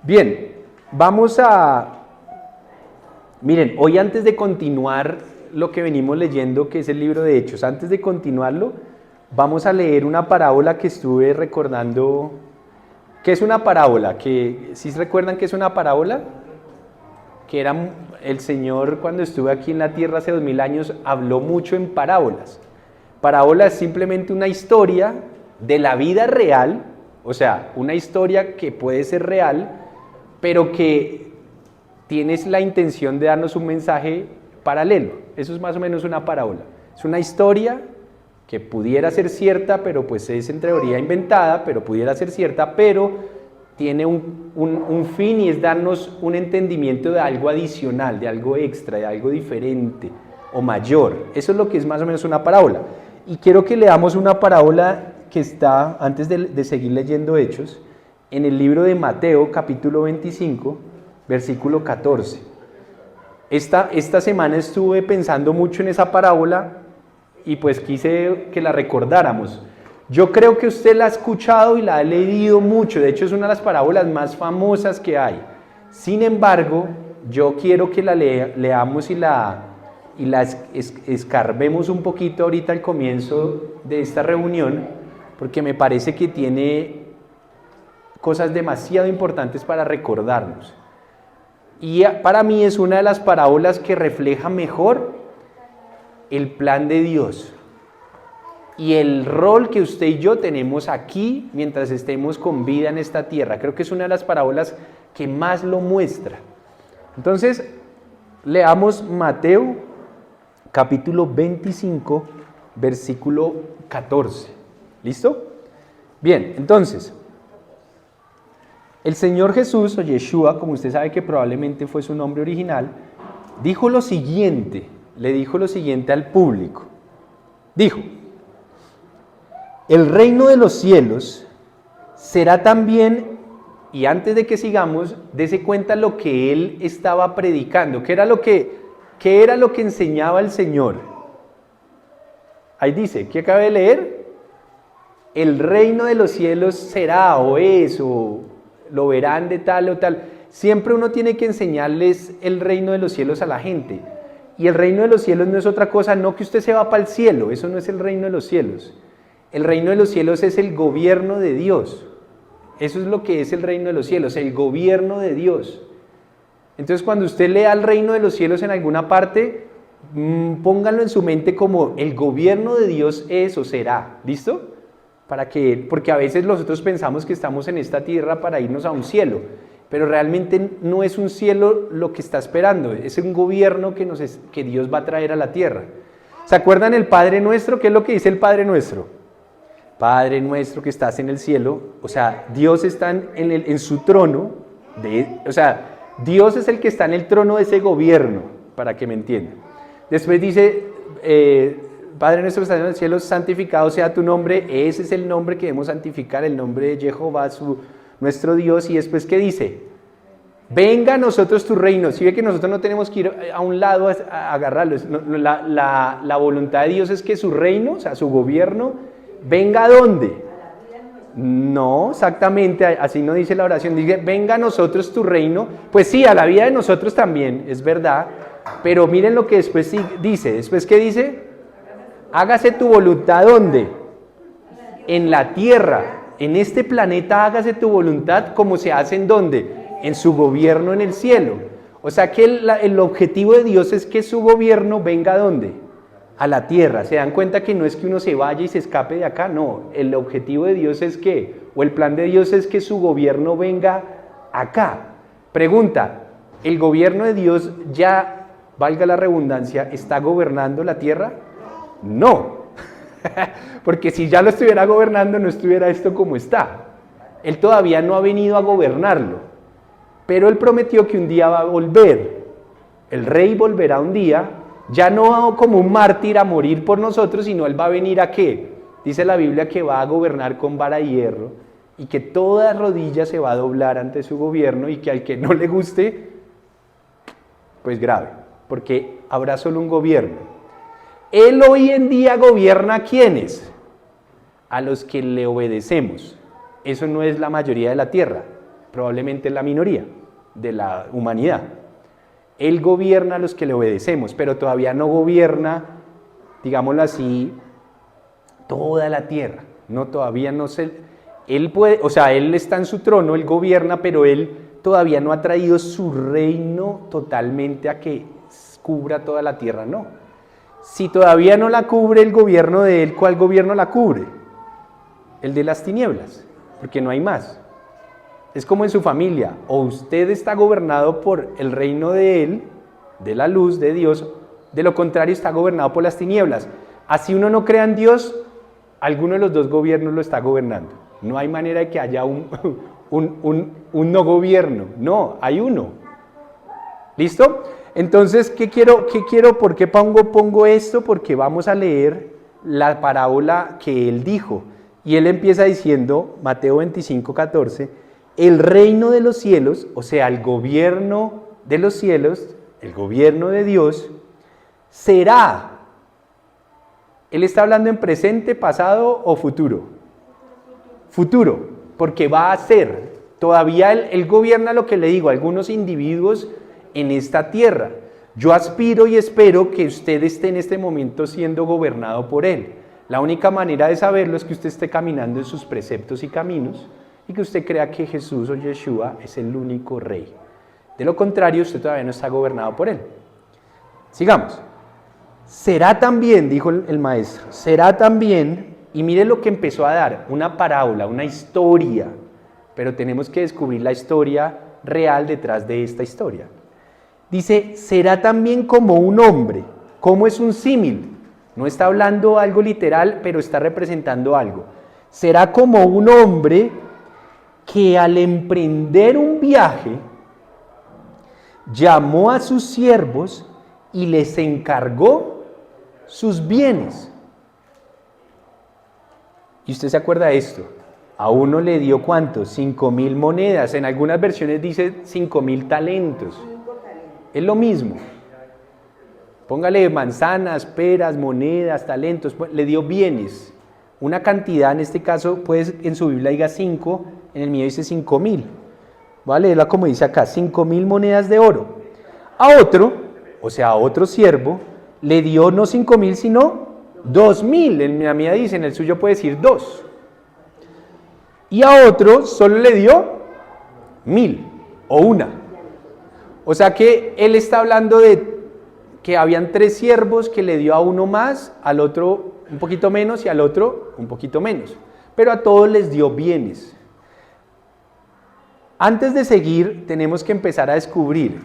Bien, vamos a... Miren, hoy antes de continuar lo que venimos leyendo, que es el libro de Hechos, antes de continuarlo, vamos a leer una parábola que estuve recordando. ¿Qué es una parábola? ¿Sí recuerdan qué es una parábola? Que era el Señor cuando estuvo aquí en la tierra hace 2000 años, habló mucho en parábolas. Parábola es simplemente una historia de la vida real, o sea, una historia que puede ser real, pero que tienes la intención de darnos un mensaje paralelo. Eso es más o menos una parábola. Es una historia que pudiera ser cierta, pero pues es en teoría inventada, pero pudiera ser cierta, pero tiene un fin y es darnos un entendimiento de algo adicional, de algo extra, de algo diferente o mayor. Eso es lo que es más o menos una parábola. Y quiero que leamos una parábola que está, antes de seguir leyendo Hechos, en el libro de Mateo, capítulo 25, versículo 14. Esta semana estuve pensando mucho en esa parábola y pues quise que la recordáramos. Yo creo que usted la ha escuchado y la ha leído mucho, de hecho es una de las parábolas más famosas que hay. Sin embargo, yo quiero que la leamos y la escarbemos un poquito ahorita al comienzo de esta reunión, porque me parece que tiene cosas demasiado importantes para recordarnos. Y para mí es una de las parábolas que refleja mejor el plan de Dios y el rol que usted y yo tenemos aquí mientras estemos con vida en esta tierra. Creo que es una de las parábolas que más lo muestra. Entonces, leamos Mateo capítulo 25, versículo 14. ¿Listo? Bien, entonces, el Señor Jesús, o Yeshua, como usted sabe que probablemente fue su nombre original, le dijo lo siguiente al público. Dijo: el reino de los cielos será también, y antes de que sigamos, dése cuenta lo que él estaba predicando, qué era lo que enseñaba el Señor. Ahí dice, ¿qué acaba de leer? El reino de los cielos será, o es, o lo verán de tal o tal. Siempre uno tiene que enseñarles el reino de los cielos a la gente. Y el reino de los cielos no es otra cosa, no que usted se va para el cielo, eso no es el reino de los cielos. El reino de los cielos es el gobierno de Dios. Eso es lo que es el reino de los cielos, el gobierno de Dios. Entonces, cuando usted lea el reino de los cielos en alguna parte, pónganlo en su mente como el gobierno de Dios es o será. ¿Listo? Porque a veces nosotros pensamos que estamos en esta tierra para irnos a un cielo, pero realmente no es un cielo lo que está esperando, es un gobierno que Dios va a traer a la tierra. ¿Se acuerdan el Padre Nuestro? ¿Qué es lo que dice el Padre Nuestro? Padre nuestro que estás en el cielo, o sea, Dios está en su trono, Dios es el que está en el trono de ese gobierno, para que me entiendan. Después dice, Padre nuestro que estás en el cielo, santificado sea tu nombre. Ese es el nombre que debemos santificar, el nombre de Jehová, nuestro Dios. Y después, ¿qué dice? Venga a nosotros tu reino. Si ve que nosotros no tenemos que ir a un lado a agarrarlo. La voluntad de Dios es que su reino, o sea, su gobierno, venga ¿a dónde? No, exactamente, así no dice la oración. Dice, venga a nosotros tu reino. Pues sí, a la vida de nosotros también, es verdad. Pero miren lo que después dice. ¿Después qué dice? Hágase tu voluntad, ¿dónde? En la tierra, en este planeta hágase tu voluntad como se hace en ¿dónde? En su gobierno en el cielo. O sea que el objetivo de Dios es que su gobierno venga ¿a dónde? A la tierra. ¿Se dan cuenta que no es que uno se vaya y se escape de acá? No, el objetivo de Dios es que, o el plan de Dios es que su gobierno venga acá. Pregunta, ¿el gobierno de Dios ya, valga la redundancia, está gobernando la tierra? No, porque si ya lo estuviera gobernando no estuviera esto como está. Él todavía no ha venido a gobernarlo, pero Él prometió que un día va a volver. El rey volverá un día, ya no como un mártir a morir por nosotros, sino Él va a venir ¿a qué? Dice la Biblia que va a gobernar con vara de hierro y que toda rodilla se va a doblar ante su gobierno y que al que no le guste, pues grave, porque habrá solo un gobierno. Él hoy en día gobierna ¿a quiénes? A los que le obedecemos. Eso no es la mayoría de la tierra. probablemente es la minoría de la humanidad. Él gobierna a los que le obedecemos, pero todavía no gobierna, digámoslo así, toda la tierra. No, todavía no se... Él puede, o sea, él está en su trono, él gobierna, pero él todavía no ha traído su reino totalmente a que cubra toda la tierra, no. Si todavía no la cubre el gobierno de él, ¿cuál gobierno la cubre? El de las tinieblas, porque no hay más. Es como en su familia, o usted está gobernado por el reino de él, de la luz, de Dios, de lo contrario está gobernado por las tinieblas. Así uno no crea en Dios, alguno de los dos gobiernos lo está gobernando. No hay manera de que haya un no gobierno, no, hay uno. ¿Listo? Entonces, ¿qué quiero? ¿Por qué pongo esto? Porque vamos a leer la parábola que él dijo. Y él empieza diciendo, Mateo 25:14, el reino de los cielos, o sea, el gobierno de los cielos, el gobierno de Dios, será. Él está hablando en presente, pasado o futuro. Futuro, porque va a ser. Todavía él gobierna, lo que le digo, algunos individuos en esta tierra. Yo aspiro y espero que usted esté en este momento siendo gobernado por él. La única manera de saberlo es que usted esté caminando en sus preceptos y caminos y que usted crea que Jesús o Yeshua es el único rey. De lo contrario, usted todavía no está gobernado por él. Sigamos. Será también, dijo el maestro, será también, y mire lo que empezó a dar, una parábola, una historia, pero tenemos que descubrir la historia real detrás de esta historia. Dice, será también como un hombre. ¿Cómo es un símil? No está hablando algo literal, pero está representando algo. Será como un hombre que al emprender un viaje, llamó a sus siervos y les encargó sus bienes. ¿Y usted se acuerda de esto? A uno le dio ¿cuánto? 5,000 monedas. En algunas versiones dice 5,000 talentos. Es lo mismo. Póngale manzanas, peras, monedas, talentos. Le dio bienes. Una cantidad, en este caso, pues en su Biblia diga 5, en el mío dice 5,000. Voy a leerla como dice acá, 5,000 monedas de oro. A otro, o sea, a otro siervo, le dio no 5,000, sino 2,000. En la mía dice, en el suyo puede decir 2. Y a otro solo le dio 1,000 o una. O sea que él está hablando de que habían 3 siervos que le dio a uno más, al otro un poquito menos y al otro un poquito menos. Pero a todos les dio bienes. Antes de seguir, tenemos que empezar a descubrir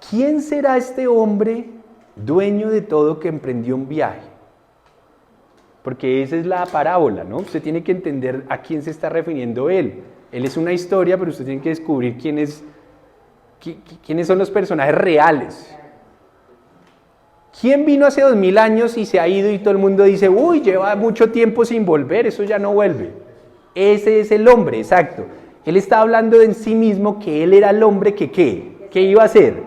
quién será este hombre dueño de todo que emprendió un viaje. Porque esa es la parábola, ¿no? Usted tiene que entender a quién se está refiriendo él. Él es una historia, pero usted tiene que descubrir quiénes son los personajes reales. ¿Quién vino hace 2,000 años y se ha ido y todo el mundo dice, uy, lleva mucho tiempo sin volver, eso ya no vuelve? Ese es el hombre, exacto. Él está hablando de en sí mismo que él era el hombre que ¿qué iba a hacer?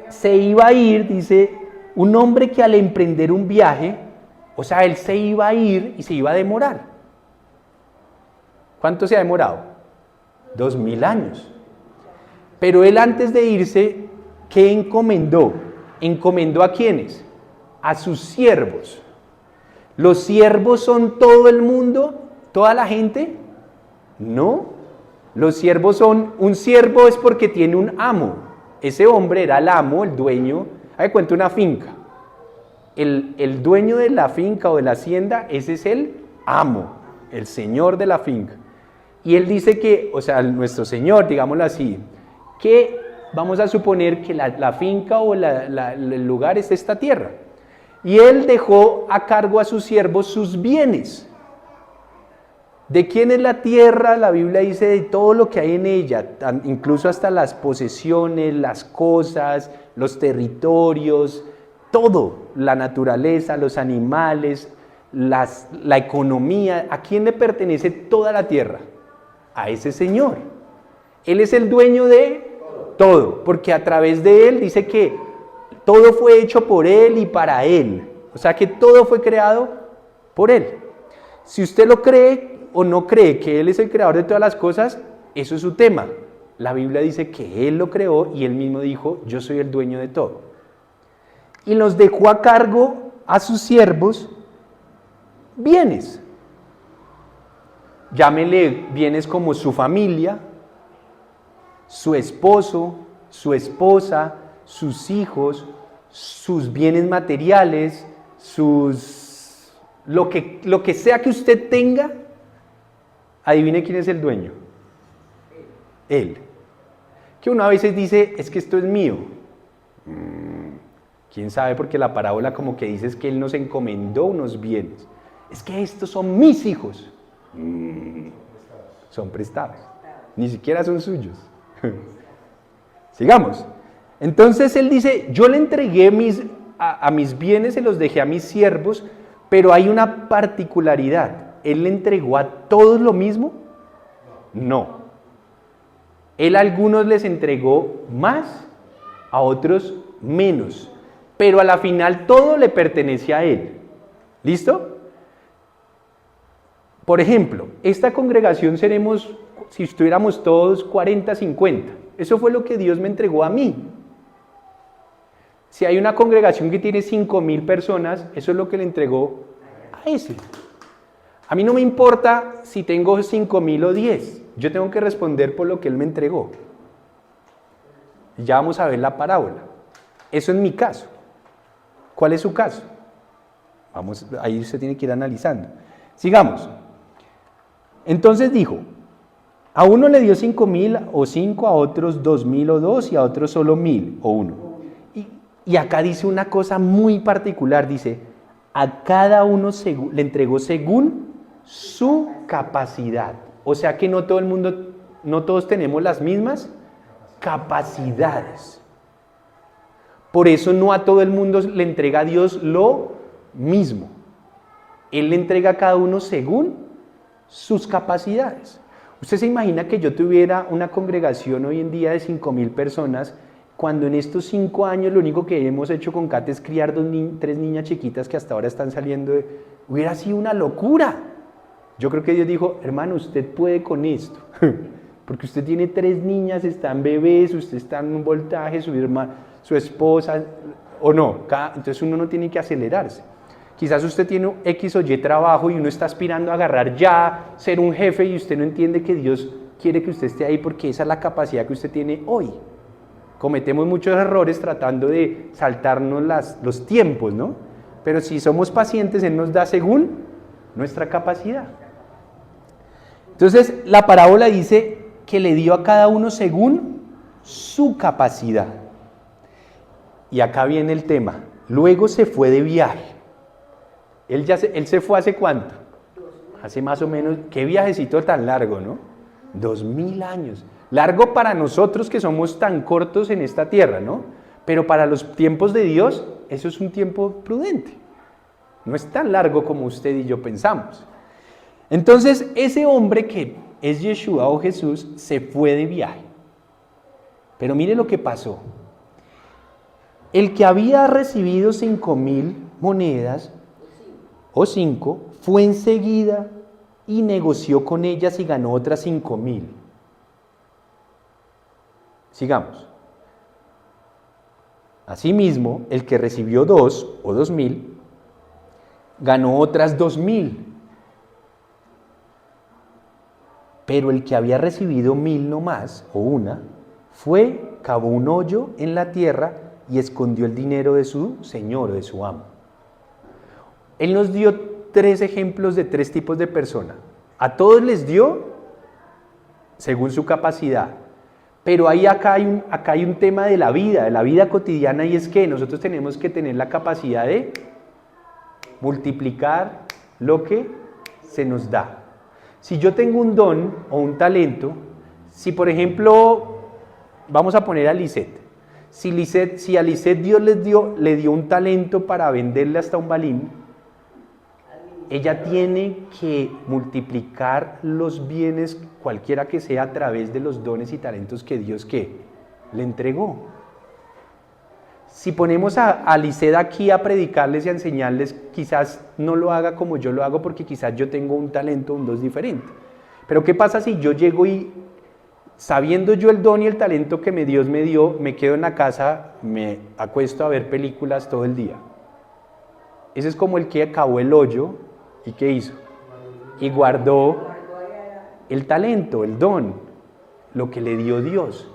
Se iba a ir, dice, un hombre que al emprender un viaje, o sea, él se iba a ir y se iba a demorar. ¿Cuánto se ha demorado? 2,000 años. Pero él antes de irse, ¿qué encomendó? ¿Encomendó a quiénes? A sus siervos. ¿Los siervos son todo el mundo? ¿Toda la gente? No. Los siervos son, un siervo es porque tiene un amo. Ese hombre era el amo, el dueño. Ahí cuenta una finca. El dueño de la finca o de la hacienda, ese es el amo, el señor de la finca. Y él dice que, o sea, nuestro señor, digámoslo así, que vamos a suponer que la finca o el lugar es esta tierra. Y él dejó a cargo a sus siervos sus bienes. ¿De quién es la tierra? La Biblia dice de todo lo que hay en ella, incluso hasta las posesiones, las cosas, los territorios, todo, la naturaleza, los animales, la economía. ¿A quién le pertenece toda la tierra? A ese Señor. Él es el dueño de todo, porque a través de Él dice que todo fue hecho por Él y para Él. O sea que todo fue creado por Él. Si usted lo cree o no cree que Él es el creador de todas las cosas, Eso es su tema. La Biblia dice que Él lo creó y Él mismo dijo, yo soy el dueño de todo. Y nos dejó a cargo a sus siervos bienes. Llámele bienes como su familia, su esposo, su esposa, sus hijos, sus bienes materiales, lo que sea que usted tenga. Adivine quién es el dueño. Él. Que uno a veces dice, es que esto es mío. ¿Quién sabe? Porque la parábola como que dice es que Él nos encomendó unos bienes. Es que estos son mis hijos. Son prestados. Ni siquiera son suyos. Sigamos. Entonces Él dice, yo le entregué a mis bienes, se los dejé a mis siervos, pero hay una particularidad. ¿Él le entregó a todos lo mismo? No. Él a algunos les entregó más, a otros menos. Pero a la final todo le pertenece a Él. ¿Listo? Por ejemplo, esta congregación seremos, si estuviéramos todos 40, 50. Eso fue lo que Dios me entregó a mí. Si hay una congregación que tiene 5,000 personas, eso es lo que le entregó a ese. A mí no me importa si tengo 5,000 o 10. Yo tengo que responder por lo que Él me entregó. Ya vamos a ver la parábola. Eso es mi caso. ¿Cuál es su caso? Ahí usted tiene que ir analizando. Sigamos. Entonces dijo, a uno le dio 5,000 o 5, a otros 2,000 o 2 y a otros solo 1,000 o 1. Y acá dice una cosa muy particular, dice, a cada uno le entregó según su capacidad. O sea que no todos tenemos las mismas capacidades. Por eso no a todo el mundo le entrega a Dios lo mismo. Él le entrega a cada uno según sus capacidades. ¿Usted se imagina que yo tuviera una congregación hoy en día de 5,000 personas, cuando en estos 5 años lo único que hemos hecho con Kate es criar 3 niñas chiquitas que hasta ahora están saliendo hubiera sido una locura? Yo creo que Dios dijo, hermano, usted puede con esto, porque usted tiene 3 niñas, están bebés, usted está en un voltaje, su esposa, o no, entonces uno no tiene que acelerarse. Quizás usted tiene X o Y trabajo y uno está aspirando a agarrar ya, ser un jefe, y usted no entiende que Dios quiere que usted esté ahí porque esa es la capacidad que usted tiene hoy. Cometemos muchos errores tratando de saltarnos los tiempos, ¿no? Pero si somos pacientes, Él nos da según nuestra capacidad. Entonces, la parábola dice que le dio a cada uno según su capacidad. Y acá viene el tema. Luego se fue de viaje. Él se fue ¿hace cuánto? Hace más o menos, qué viajecito tan largo, ¿no? 2,000 años. Largo para nosotros que somos tan cortos en esta tierra, ¿no? Pero para los tiempos de Dios, eso es un tiempo prudente. No es tan largo como usted y yo pensamos. Entonces, ese hombre que es Yeshua o Jesús, se fue de viaje. Pero mire lo que pasó. El que había recibido 5,000 monedas, o 5, fue enseguida y negoció con ellas y ganó otras 5,000. Sigamos. Asimismo, el que recibió 2 o 2,000, ganó otras 2,000. Pero el que había recibido 1,000 no más, o una, cavó un hoyo en la tierra y escondió el dinero de su señor o de su amo. Él nos dio 3 ejemplos de 3 tipos de personas. A todos les dio según su capacidad. Pero acá hay un tema de la vida cotidiana, y es que nosotros tenemos que tener la capacidad de multiplicar lo que se nos da. Si yo tengo un don o un talento, si por ejemplo, vamos a poner a Lisette, si a Lisette Dios le dio un talento para venderle hasta un balín, ella tiene que multiplicar los bienes, cualquiera que sea, a través de los dones y talentos que Dios le entregó. Si ponemos a Lisette aquí a predicarles y a enseñarles, quizás no lo haga como yo lo hago, porque quizás yo tengo un talento, un don diferente. Pero ¿qué pasa si yo llego y sabiendo yo el don y el talento que Dios me dio, me quedo en la casa, me acuesto a ver películas todo el día. Ese es como el que acabó el hoyo y ¿qué hizo? Y guardó el talento, el don, lo que le dio Dios.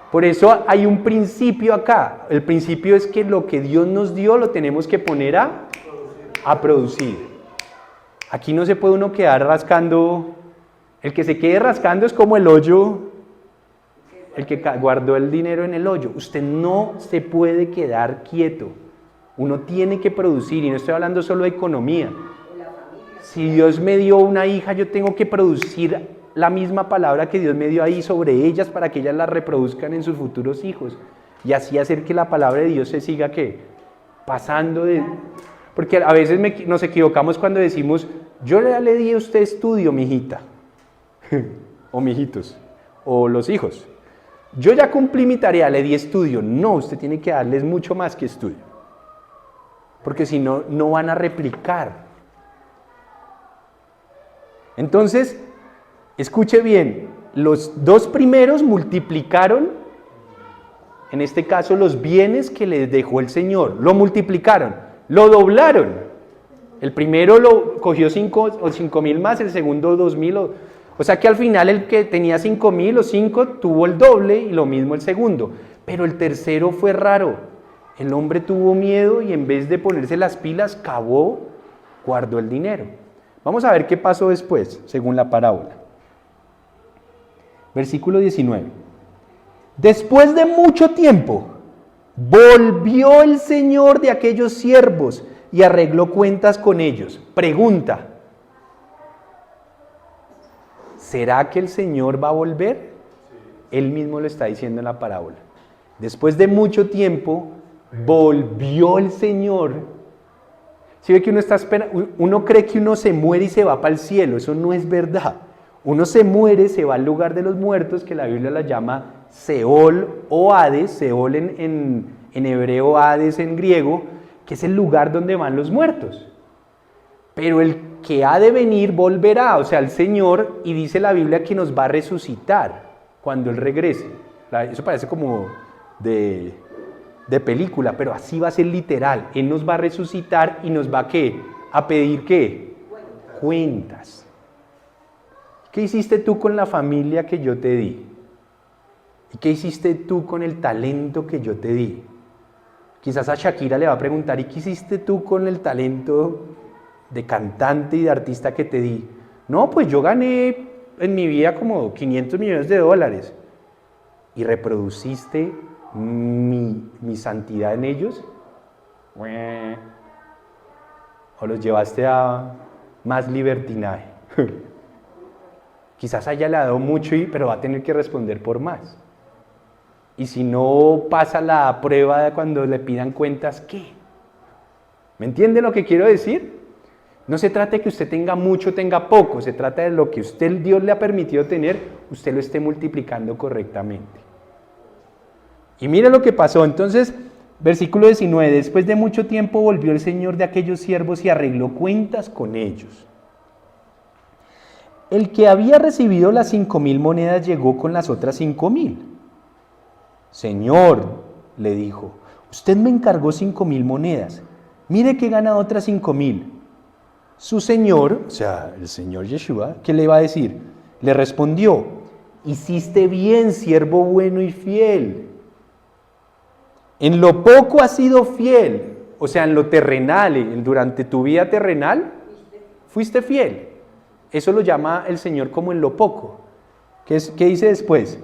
Por eso hay un principio acá. El principio es que lo que Dios nos dio lo tenemos que poner a producir. Aquí no se puede uno quedar rascando. El que se quede rascando es como el hoyo, el que guardó el dinero en el hoyo. Usted no se puede quedar quieto. Uno tiene que producir, y no estoy hablando solo de economía. Si Dios me dio una hija, yo tengo que producir la misma palabra que Dios me dio ahí sobre ellas para que ellas la reproduzcan en sus futuros hijos. Y así hacer que la palabra de Dios se siga, ¿qué? Pasando de... Porque a veces nos equivocamos cuando decimos, yo ya le di a usted estudio, mijita. O mijitos, o los hijos. Yo ya cumplí mi tarea, le di estudio. No, usted tiene que darles mucho más que estudio. Porque si no, no van a replicar. Entonces, escuche bien, los dos primeros multiplicaron, en este caso, los bienes que les dejó el Señor. Lo multiplicaron, lo doblaron. El primero lo cogió 5,000 más, el segundo 2,000. O sea que al final el que tenía 5,000 o 5 tuvo el doble y lo mismo el segundo. Pero el tercero fue raro. El hombre tuvo miedo y en vez de ponerse las pilas, cavó, guardó el dinero. Vamos a ver qué pasó después, según la parábola. Versículo 19. Después de mucho tiempo, volvió el Señor de aquellos siervos y arregló cuentas con ellos. Pregunta: ¿será que el Señor va a volver? Él mismo lo está diciendo en la parábola. Después de mucho tiempo, volvió el Señor. Si ve que uno está esperando, uno cree que uno se muere y se va para el cielo. Eso no es verdad. Uno se muere, se va al lugar de los muertos, que la Biblia la llama Seol o Hades. Seol en hebreo, Hades en griego, que es el lugar donde van los muertos. Pero el que ha de venir volverá, o sea, el Señor, y dice la Biblia que nos va a resucitar cuando Él regrese. Eso parece como de película, pero así va a ser literal. Él nos va a resucitar y nos va ¿qué? A pedir ¿qué? Cuentas. ¿Qué hiciste tú con la familia que yo te di? ¿Y qué hiciste tú con el talento que yo te di? Quizás a Shakira le va a preguntar, ¿y qué hiciste tú con el talento de cantante y de artista que te di? No, pues yo gané en mi vida como $500 millones. ¿Y reproduciste mi santidad en ellos? ¿O los llevaste a más libertinaje? Quizás a ella le ha dado mucho, pero va a tener que responder por más. Y si no pasa la prueba de cuando le pidan cuentas, ¿qué? ¿Me entiende lo que quiero decir? No se trata de que usted tenga mucho, tenga poco. Se trata de lo que Dios le ha permitido tener, usted lo esté multiplicando correctamente. Y mire lo que pasó. Entonces, versículo 19. Después de mucho tiempo volvió el Señor de aquellos siervos y arregló cuentas con ellos. El que había recibido las 5,000 monedas llegó con las otras 5,000. Señor, le dijo, usted me encargó 5,000 monedas. Mire que gana otras 5,000. Su señor, o sea, el Señor Yeshua, ¿qué le iba a decir? Le respondió, hiciste bien, siervo bueno y fiel. En lo poco has sido fiel, o sea, en lo terrenal, durante tu vida terrenal, fuiste fiel. Eso lo llama el Señor como en lo poco. ¿Qué dice después?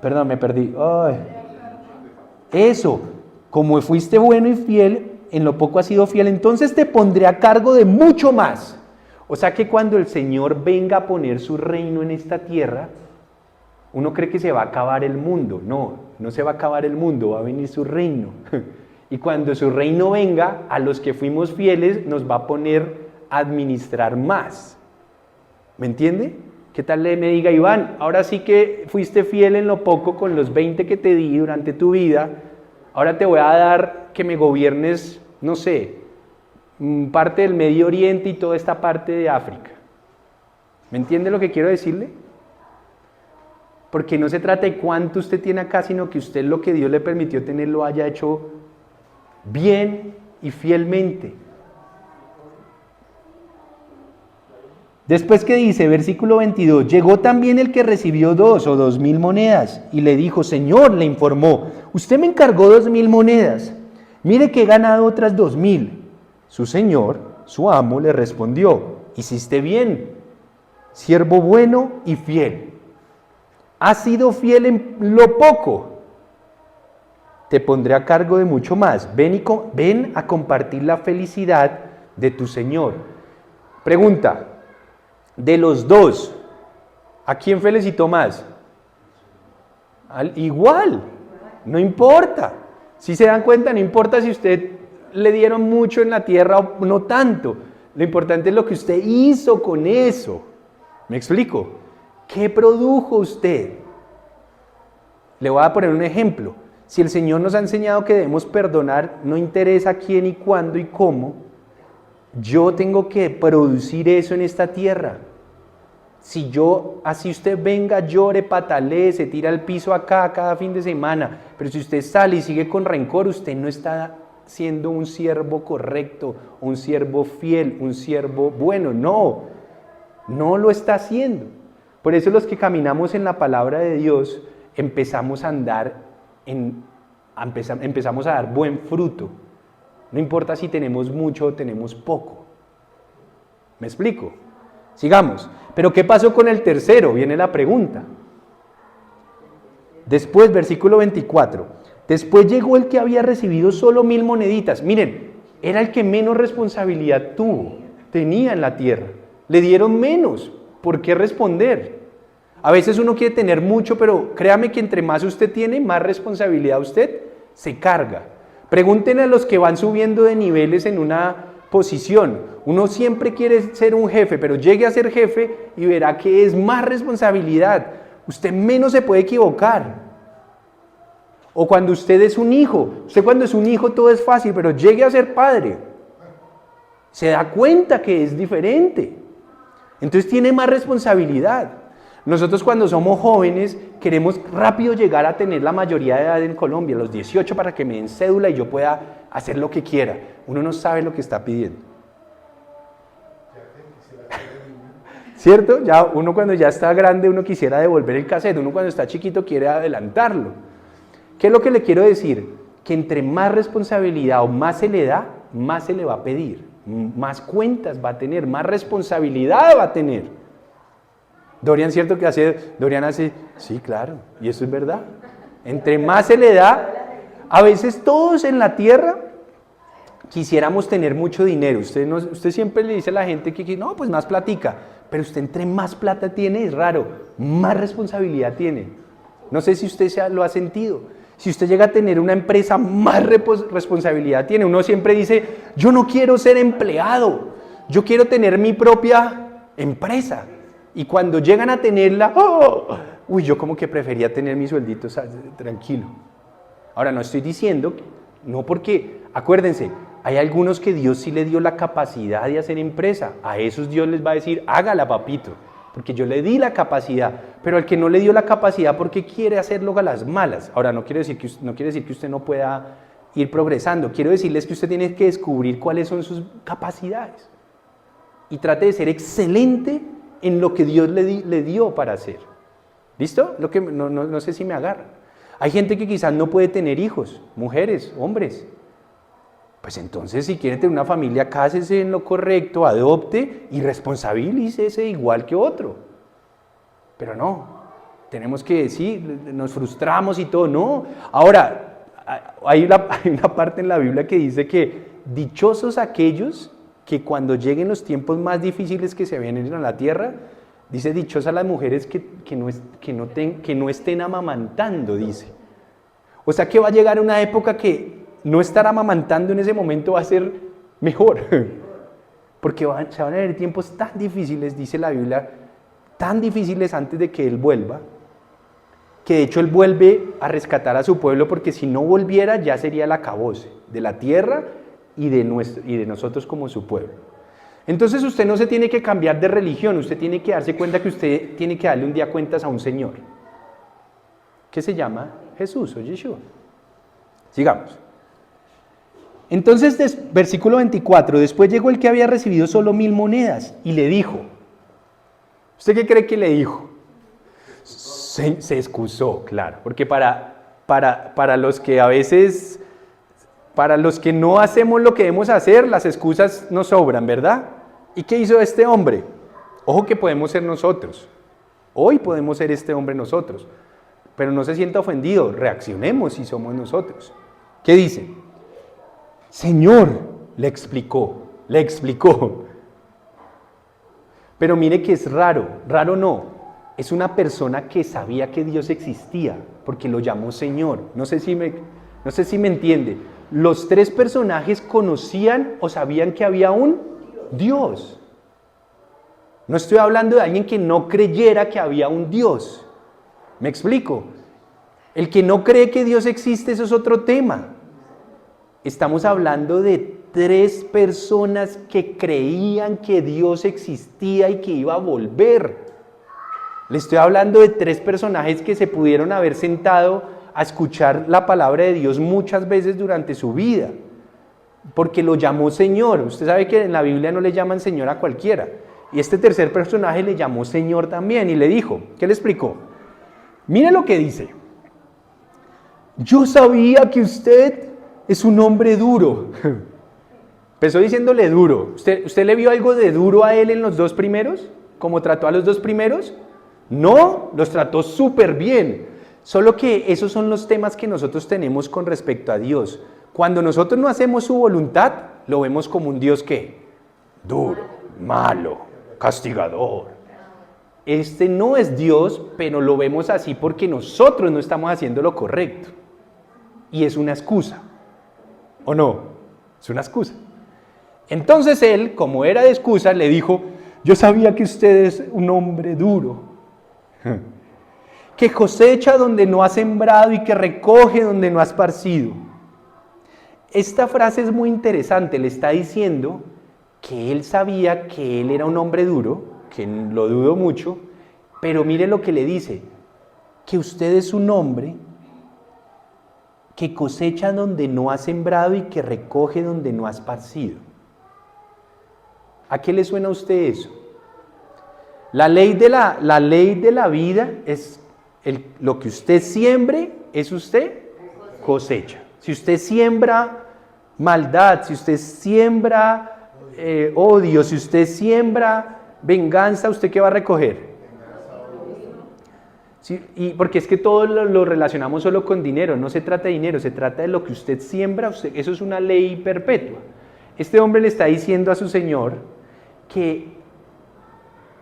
Perdón, me perdí. Ay. Eso, como fuiste bueno y fiel, en lo poco has sido fiel, entonces te pondré a cargo de mucho más. O sea que cuando el Señor venga a poner su reino en esta tierra, uno cree que se va a acabar el mundo. No, no se va a acabar el mundo, va a venir su reino. Y cuando su reino venga, a los que fuimos fieles nos va a poner a administrar más. ¿Me entiende? ¿Qué tal me diga, Iván, ahora sí que fuiste fiel en lo poco con los 20 que te di durante tu vida, ahora te voy a dar que me gobiernes, no sé, parte del Medio Oriente y toda esta parte de África? ¿Me entiende lo que quiero decirle? Porque no se trata de cuánto usted tiene acá, sino que usted lo que Dios le permitió tener lo haya hecho bien y fielmente. Después que dice, versículo 22, llegó también el que recibió 2 o 2,000 monedas y le dijo, Señor, le informó, usted me encargó 2,000 monedas, mire que he ganado otras 2,000. Su señor, su amo, le respondió, hiciste bien, siervo bueno y fiel. Has sido fiel en lo poco, te pondré a cargo de mucho más. Ven a compartir la felicidad de tu señor. Pregunta, de los dos, ¿a quién felicitó más? Igual, no importa. Si se dan cuenta, no importa si usted le dieron mucho en la tierra o no tanto. Lo importante es lo que usted hizo con eso. ¿Me explico? ¿Qué produjo usted? Le voy a poner un ejemplo. Si el Señor nos ha enseñado que debemos perdonar, no interesa quién y cuándo y cómo, yo tengo que producir eso en esta tierra. Si yo, así usted venga, llore, patalee, se tira al piso acá cada fin de semana, pero si usted sale y sigue con rencor, usted no está siendo un siervo correcto, un siervo fiel, un siervo bueno. No lo está haciendo. Por eso los que caminamos en la palabra de Dios empezamos a empezamos a dar buen fruto. No importa si tenemos mucho o tenemos poco. ¿Me explico? Sigamos. Pero ¿qué pasó con el tercero? Viene la pregunta. Después, versículo 24. Después llegó el que había recibido solo 1,000 moneditas. Miren, era el que menos responsabilidad tenía en la tierra. Le dieron menos. ¿Por qué responder? A veces uno quiere tener mucho, pero créame que entre más usted tiene, más responsabilidad usted se carga. Pregúntenle a los que van subiendo de niveles en una posición. Uno siempre quiere ser un jefe, pero llegue a ser jefe y verá que es más responsabilidad. Usted menos se puede equivocar. O cuando usted es un hijo. Usted cuando es un hijo todo es fácil, pero llegue a ser padre. Se da cuenta que es diferente. Entonces tiene más responsabilidad. Nosotros cuando somos jóvenes queremos rápido llegar a tener la mayoría de edad en Colombia, los 18 para que me den cédula y yo pueda hacer lo que quiera. Uno no sabe lo que está pidiendo. ¿Cierto? Ya uno cuando ya está grande uno quisiera devolver el cassette, uno cuando está chiquito quiere adelantarlo. ¿Qué es lo que le quiero decir? Que entre más responsabilidad o más se le da, más se le va a pedir, más cuentas va a tener, más responsabilidad va a tener. Dorian, ¿cierto que Dorian hace? Sí, claro, y eso es verdad. Entre más se le da, a veces todos en la tierra quisiéramos tener mucho dinero. Usted siempre le dice a la gente que no, pues más platica, pero usted entre más plata tiene, es raro, más responsabilidad tiene. No sé si usted lo ha sentido. Si usted llega a tener una empresa, más responsabilidad tiene. Uno siempre dice, yo no quiero ser empleado, yo quiero tener mi propia empresa. Y cuando llegan a tenerla, yo como que prefería tener mi sueldito tranquilo. Ahora, no estoy diciendo, no porque, acuérdense, hay algunos que Dios sí le dio la capacidad de hacer empresa. A esos Dios les va a decir, hágala, papito, porque yo le di la capacidad. Pero al que no le dio la capacidad, porque quiere hacerlo a las malas. Ahora, no quiere decir que usted no pueda ir progresando. Quiero decirles que usted tiene que descubrir cuáles son sus capacidades. Y trate de ser excelente en lo que Dios le dio para hacer. ¿Listo? No sé si me agarran. Hay gente que quizás no puede tener hijos, mujeres, hombres. Pues entonces si quiere tener una familia, cásese en lo correcto, adopte y responsabilícese igual que otro. Pero no, tenemos que decir, nos frustramos y todo, no. Ahora, hay una parte en la Biblia que dice que dichosos aquellos que cuando lleguen los tiempos más difíciles que se vienen a la tierra, dice dichosas las mujeres que no estén amamantando, dice. O sea que va a llegar una época que no estar amamantando en ese momento va a ser mejor. Porque se van a ver tiempos tan difíciles, dice la Biblia, tan difíciles antes de que Él vuelva, que de hecho Él vuelve a rescatar a su pueblo, porque si no volviera ya sería el acabose de la tierra y de nosotros como su pueblo. Entonces usted no se tiene que cambiar de religión, usted tiene que darse cuenta que usted tiene que darle un día cuentas a un Señor, que se llama Jesús o Yeshua. Sigamos. Entonces, versículo 24, después llegó el que había recibido solo 1000 monedas y le dijo, ¿usted qué cree que le dijo? Se excusó, claro, porque para los que a veces, para los que no hacemos lo que debemos hacer, las excusas nos sobran, ¿verdad? ¿Y qué hizo este hombre? Ojo que podemos ser nosotros, hoy podemos ser este hombre nosotros, pero no se sienta ofendido, reaccionemos si somos nosotros. ¿Qué dice? Señor, le explicó. Pero mire que es raro no, es una persona que sabía que Dios existía, porque lo llamó Señor. No sé si me entiende. Los 3 personajes conocían o sabían que había un Dios. No estoy hablando de alguien que no creyera que había un Dios. ¿Me explico? El que no cree que Dios existe, eso es otro tema. Estamos hablando de 3 personas que creían que Dios existía y que iba a volver. Le estoy hablando de 3 personajes que se pudieron haber sentado a escuchar la palabra de Dios muchas veces durante su vida, porque lo llamó Señor. Usted sabe que en la Biblia no le llaman Señor a cualquiera, y este tercer personaje le llamó Señor también y le dijo, ¿qué le explicó? Mire lo que dice. Yo sabía que usted es un hombre duro. Empezó diciéndole duro. ¿Usted le vio algo de duro a él en los 2 primeros? ¿Cómo trató a los 2 primeros? No, los trató súper bien. Solo que esos son los temas que nosotros tenemos con respecto a Dios. Cuando nosotros no hacemos su voluntad, lo vemos como un Dios ¿qué? Duro, malo, castigador. Este no es Dios, pero lo vemos así porque nosotros no estamos haciendo lo correcto. Y es una excusa. ¿O no? Es una excusa. Entonces él, como era de excusa, le dijo, yo sabía que usted es un hombre duro, que cosecha donde no ha sembrado y que recoge donde no ha esparcido. Esta frase es muy interesante, le está diciendo que él sabía que él era un hombre duro, que lo dudo mucho, pero mire lo que le dice, que usted es un hombre que cosecha donde no ha sembrado y que recoge donde no ha esparcido. ¿A qué le suena a usted eso? La ley de la vida es lo que usted siembre, es usted cosecha. Si usted siembra maldad, si usted siembra odio, si usted siembra venganza, ¿usted qué va a recoger? Sí, y porque es que todo lo relacionamos solo con dinero, no se trata de dinero, se trata de lo que usted siembra, eso es una ley perpetua. Este hombre le está diciendo a su Señor que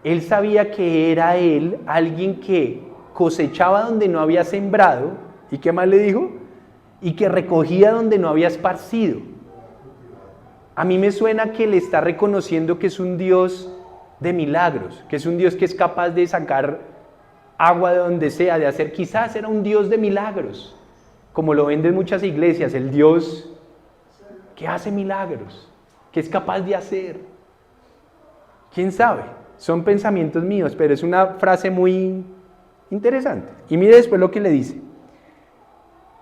él sabía que era él alguien que cosechaba donde no había sembrado, ¿y qué más le dijo? Y que recogía donde no había esparcido. A mí me suena que le está reconociendo que es un Dios de milagros, que es un Dios que es capaz de sacar agua de donde sea, de hacer, quizás era un Dios de milagros, como lo ven en muchas iglesias, el Dios que hace milagros, que es capaz de hacer. ¿Quién sabe? Son pensamientos míos, pero es una frase muy interesante. Y mire después lo que le dice.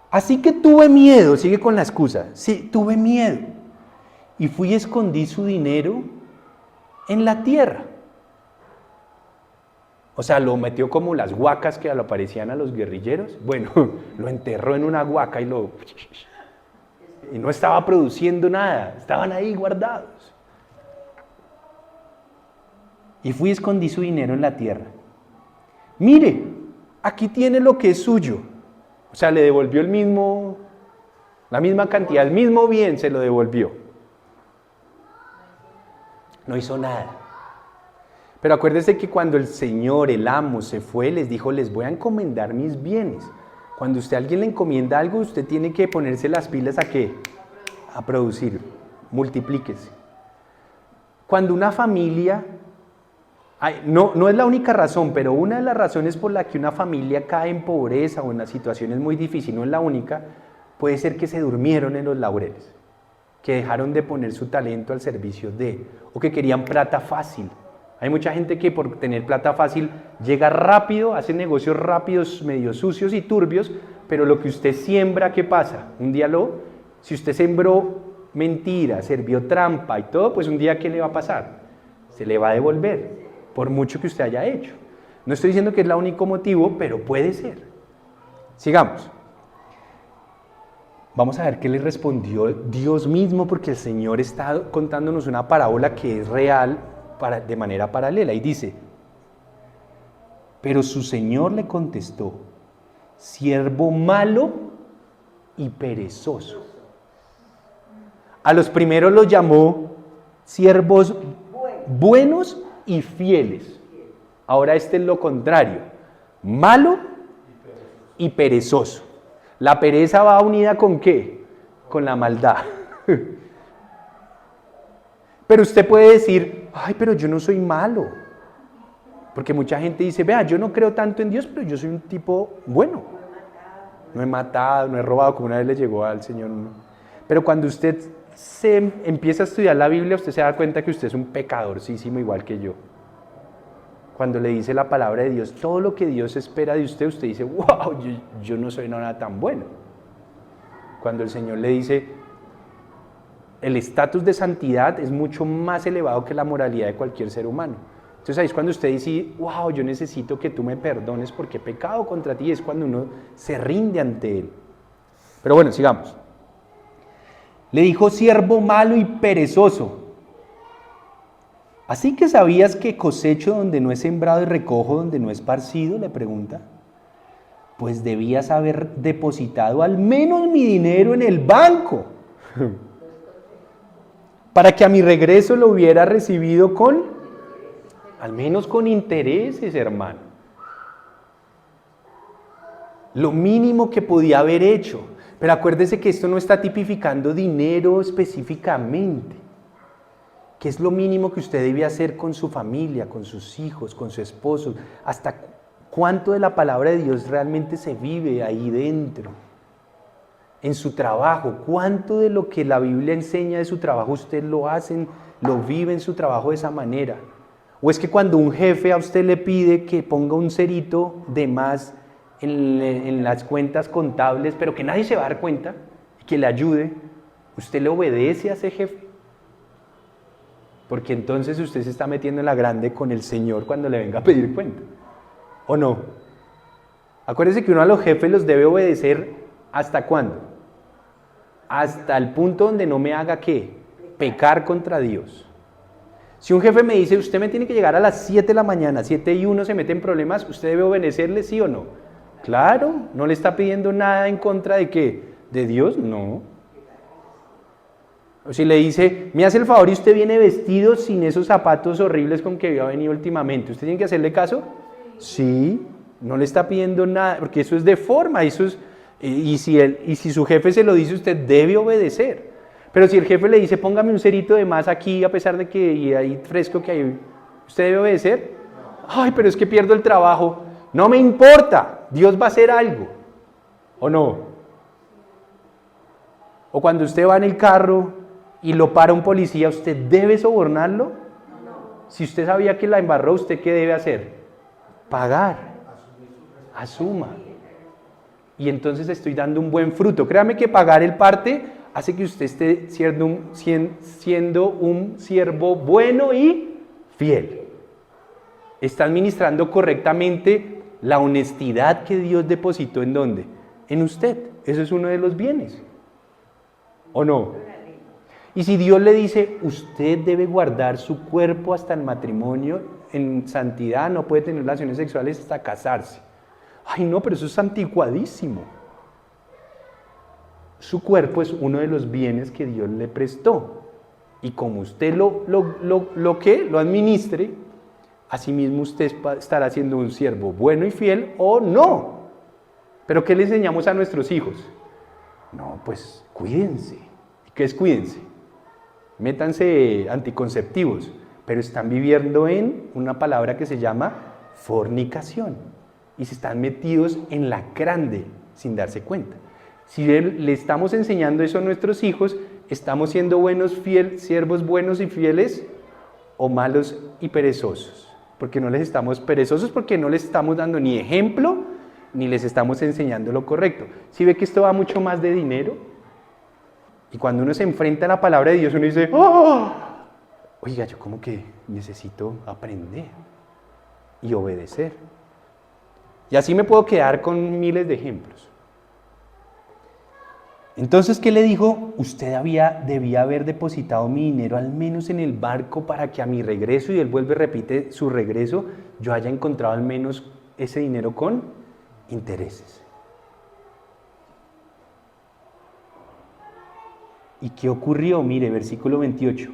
Así que tuve miedo, sigue con la excusa, sí, tuve miedo, y fui y escondí su dinero en la tierra. O sea, lo metió como las huacas que le aparecían a los guerrilleros. Bueno, lo enterró en una huaca y no estaba produciendo nada, estaban ahí guardados. Y fui y escondí su dinero en la tierra. Mire, aquí tiene lo que es suyo. O sea, le devolvió la misma cantidad, el mismo bien se lo devolvió. No hizo nada. Pero acuérdese que cuando el Señor, el amo, se fue, les dijo, les voy a encomendar mis bienes. Cuando a alguien le encomienda algo, usted tiene que ponerse las pilas ¿a qué? A producir, multiplíquese. Cuando una familia, no es la única razón, pero una de las razones por la que una familia cae en pobreza o en una situación muy difícil, no es la única, puede ser que se durmieron en los laureles, que dejaron de poner su talento al servicio de, o que querían plata fácil. Hay mucha gente que por tener plata fácil llega rápido, hace negocios rápidos, medio sucios y turbios, pero lo que usted siembra, ¿qué pasa? Un día si usted sembró mentira, sirvió trampa y todo, pues un día ¿qué le va a pasar? Se le va a devolver, por mucho que usted haya hecho. No estoy diciendo que es el único motivo, pero puede ser. Sigamos. Vamos a ver qué le respondió Dios mismo, porque el Señor está contándonos una parábola que es real de manera paralela. Y dice, pero su Señor le contestó, siervo malo y perezoso. A los primeros los llamó siervos buenos y fieles. Ahora este es lo contrario, malo y perezoso. La pereza va unida ¿con qué? Con la maldad. Pero usted puede decir, ay, pero yo no soy malo. Porque mucha gente dice, vea, yo no creo tanto en Dios, pero yo soy un tipo bueno. No he matado, no he robado, como una vez le llegó al Señor. Pero cuando usted se empieza a estudiar la Biblia, usted se da cuenta que usted es un pecadorcísimo igual que yo. Cuando le dice la palabra de Dios, todo lo que Dios espera de usted, usted dice, wow, yo no soy nada tan bueno. Cuando el Señor le dice, el estatus de santidad es mucho más elevado que la moralidad de cualquier ser humano. Entonces ahí es cuando usted dice, wow, yo necesito que tú me perdones porque he pecado contra ti, es cuando uno se rinde ante Él. Pero bueno, sigamos. Le dijo, siervo malo y perezoso. ¿Así que sabías que cosecho donde no he sembrado y recojo donde no he esparcido? Le pregunta. Pues debías haber depositado al menos mi dinero en el banco, para que a mi regreso lo hubiera recibido al menos con intereses, hermano. Lo mínimo que podía haber hecho. Pero acuérdese que esto no está tipificando dinero específicamente. ¿Qué es lo mínimo que usted debe hacer con su familia, con sus hijos, con su esposo? ¿Hasta cuánto de la palabra de Dios realmente se vive ahí dentro? En su trabajo, ¿cuánto de lo que la Biblia enseña de su trabajo usted lo hace, lo vive en su trabajo de esa manera? ¿O es que cuando un jefe a usted le pide que ponga un cerito de más en las cuentas contables, pero que nadie se va a dar cuenta, que le ayude, usted le obedece a ese jefe? Porque entonces usted se está metiendo en la grande con el Señor cuando le venga a pedir cuenta, ¿o no? Acuérdese que uno a los jefes los debe obedecer ¿hasta cuándo? Hasta el punto donde no me haga ¿qué? Pecar contra Dios. Si un jefe me dice, usted me tiene que llegar a las 7 de la mañana, 7:01 se mete en problemas, ¿usted debe obedecerle, sí o no? Claro, no le está pidiendo nada en contra de ¿qué? ¿De Dios? No. O si le dice, me hace el favor y usted viene vestido sin esos zapatos horribles con que había venido últimamente, ¿usted tiene que hacerle caso? Sí, no le está pidiendo nada, porque eso es de forma, eso es, y si su jefe se lo dice, usted debe obedecer. Pero si el jefe le dice, póngame un cerito de más aquí, a pesar de que y ahí fresco que hay, ¿usted debe obedecer? Ay, pero es que pierdo el trabajo. No me importa, Dios va a hacer algo, ¿o no? O cuando usted va en el carro y lo para un policía, ¿usted debe sobornarlo? Si usted sabía que la embarró, ¿usted qué debe hacer? Pagar. Asuma. Y entonces estoy dando un buen fruto. Créame que pagar el parte hace que usted esté siendo un siervo bueno y fiel. Está administrando correctamente la honestidad que Dios depositó ¿en dónde? En usted. Eso es uno de los bienes. ¿O no? Y si Dios le dice, usted debe guardar su cuerpo hasta el matrimonio en santidad, no puede tener relaciones sexuales hasta casarse. Ay, no, pero eso es anticuadísimo. Su cuerpo es uno de los bienes que Dios le prestó. Y como usted lo administre, asimismo usted estará siendo un siervo bueno y fiel o no. ¿Pero qué le enseñamos a nuestros hijos? No, pues cuídense. ¿Qué es cuídense? Métanse anticonceptivos, pero están viviendo en una palabra que se llama fornicación. Y se están metidos en la grande sin darse cuenta. Si le estamos enseñando eso a nuestros hijos, ¿estamos siendo siervos buenos y fieles o malos y perezosos? Porque no les estamos perezosos, porque no les estamos dando ni ejemplo, ni les estamos enseñando lo correcto. ¿Sí ve que esto va mucho más de dinero? Y cuando uno se enfrenta a la palabra de Dios, uno dice, ¡oh! Oiga, yo como que necesito aprender y obedecer. Y así me puedo quedar con miles de ejemplos. Entonces, ¿qué le dijo? Usted debía haber depositado mi dinero al menos en el barco para que a mi regreso, y él vuelve y repite su regreso, yo haya encontrado al menos ese dinero con intereses. ¿Y qué ocurrió? Mire, versículo 28.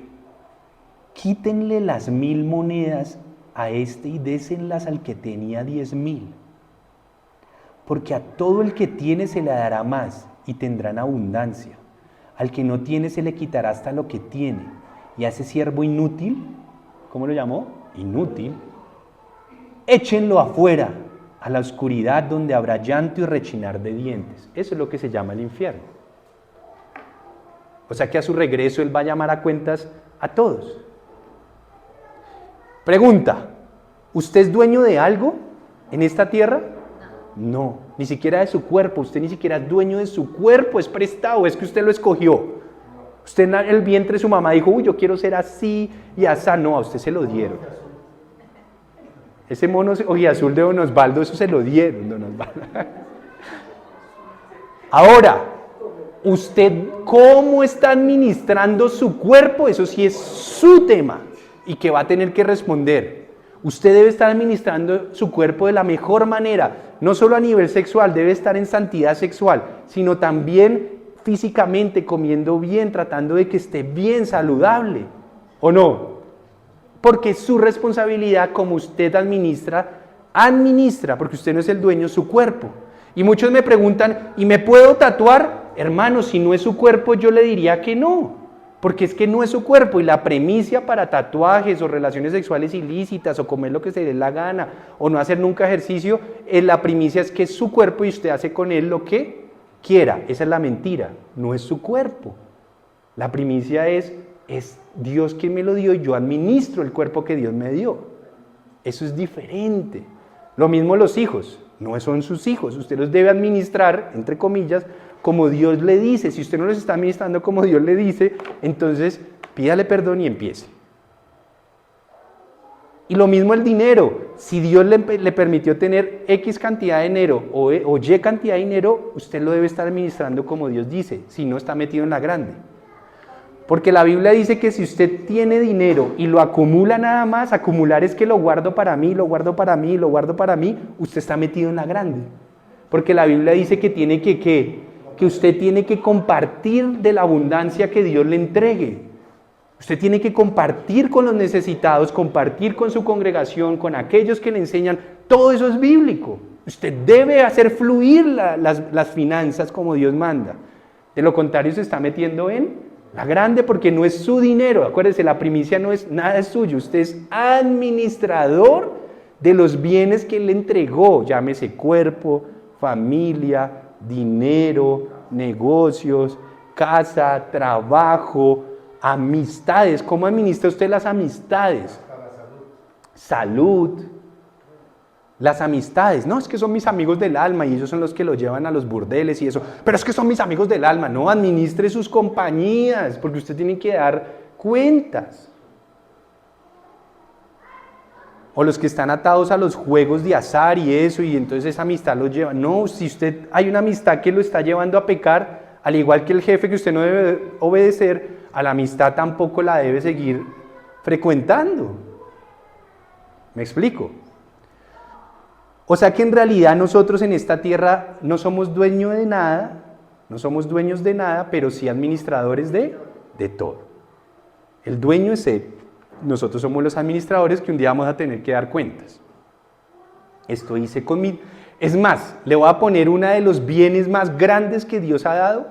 Quítenle las 1,000 monedas a este y désenlas al que tenía 10,000. Porque a todo el que tiene se le dará más y tendrán abundancia. Al que no tiene se le quitará hasta lo que tiene. Y a ese siervo inútil, ¿cómo lo llamó? Inútil. Échenlo afuera, a la oscuridad donde habrá llanto y rechinar de dientes. Eso es lo que se llama el infierno. O sea que a su regreso él va a llamar a cuentas a todos. Pregunta, ¿usted es dueño de algo en esta tierra? No, ni siquiera de su cuerpo. Usted ni siquiera es dueño de su cuerpo, es prestado, es que usted lo escogió. Usted en el vientre de su mamá dijo, uy, yo quiero ser así y asá. No, a usted se lo dieron. Ese mono ojiazul de Don Osvaldo, eso se lo dieron, Don Osvaldo. Ahora, ¿usted cómo está administrando su cuerpo? Eso sí es su tema y que va a tener que responder. Usted debe estar administrando su cuerpo de la mejor manera, no solo a nivel sexual, debe estar en santidad sexual, sino también físicamente, comiendo bien, tratando de que esté bien saludable, ¿o no? Porque es su responsabilidad, como usted administra, porque usted no es el dueño de su cuerpo. Y muchos me preguntan, ¿y me puedo tatuar? Hermano, si no es su cuerpo, yo le diría que no. Porque es que no es su cuerpo, y la premisa para tatuajes o relaciones sexuales ilícitas o comer lo que se le dé la gana o no hacer nunca ejercicio, la primicia es que es su cuerpo y usted hace con él lo que quiera. Esa es la mentira, no es su cuerpo. La primicia es Dios quien me lo dio y yo administro el cuerpo que Dios me dio. Eso es diferente. Lo mismo los hijos, no son sus hijos, usted los debe administrar, entre comillas, como Dios le dice. Si usted no los está administrando como Dios le dice, entonces pídale perdón y empiece. Y lo mismo el dinero. Si Dios le permitió tener X cantidad de dinero o Y cantidad de dinero, usted lo debe estar administrando como Dios dice, si no está metido en la grande. Porque la Biblia dice que si usted tiene dinero y lo acumula nada más, acumular es que lo guardo para mí, lo guardo para mí, lo guardo para mí, usted está metido en la grande. Porque la Biblia dice que tiene que usted tiene que compartir de la abundancia que Dios le entregue. Usted tiene que compartir con los necesitados, compartir con su congregación, con aquellos que le enseñan. Todo eso es bíblico. Usted debe hacer fluir las finanzas como Dios manda. De lo contrario, se está metiendo en la grande porque no es su dinero. Acuérdese, la primicia no es nada es suyo. Usted es administrador de los bienes que Él le entregó. Llámese cuerpo, familia, dinero, negocios, casa, trabajo, amistades. ¿Cómo administra usted las amistades? Salud. Las amistades. No, es que son mis amigos del alma y ellos son los que lo llevan a los burdeles y eso. Pero es que son mis amigos del alma. No, administre sus compañías porque usted tiene que dar cuentas. O los que están atados a los juegos de azar y eso, y entonces esa amistad los lleva. No, si usted hay una amistad que lo está llevando a pecar, al igual que el jefe que usted no debe obedecer, a la amistad tampoco la debe seguir frecuentando. ¿Me explico? O sea que en realidad nosotros en esta tierra no somos dueños de nada, pero sí administradores de todo. El dueño es Él. Nosotros somos los administradores que un día vamos a tener que dar cuentas. Esto hice conmigo. Es más, le voy a poner uno de los bienes más grandes que Dios ha dado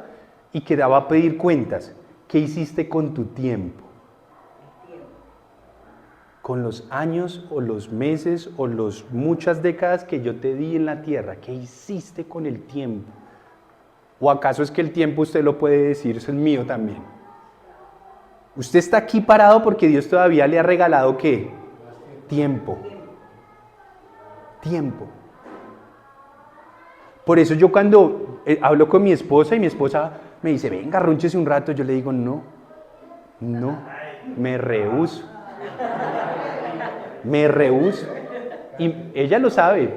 y que va a pedir cuentas. ¿Qué hiciste con tu tiempo? Con los años o los meses o las muchas décadas que yo te di en la tierra. ¿Qué hiciste con el tiempo? ¿O acaso es que el tiempo usted lo puede decir, eso es mío también? Usted está aquí parado porque Dios todavía le ha regalado ¿qué? Tiempo. Tiempo. Por eso yo cuando hablo con mi esposa y mi esposa me dice, venga, rúnchese un rato, yo le digo, no, me rehúso. Me rehúso. Y ella lo sabe.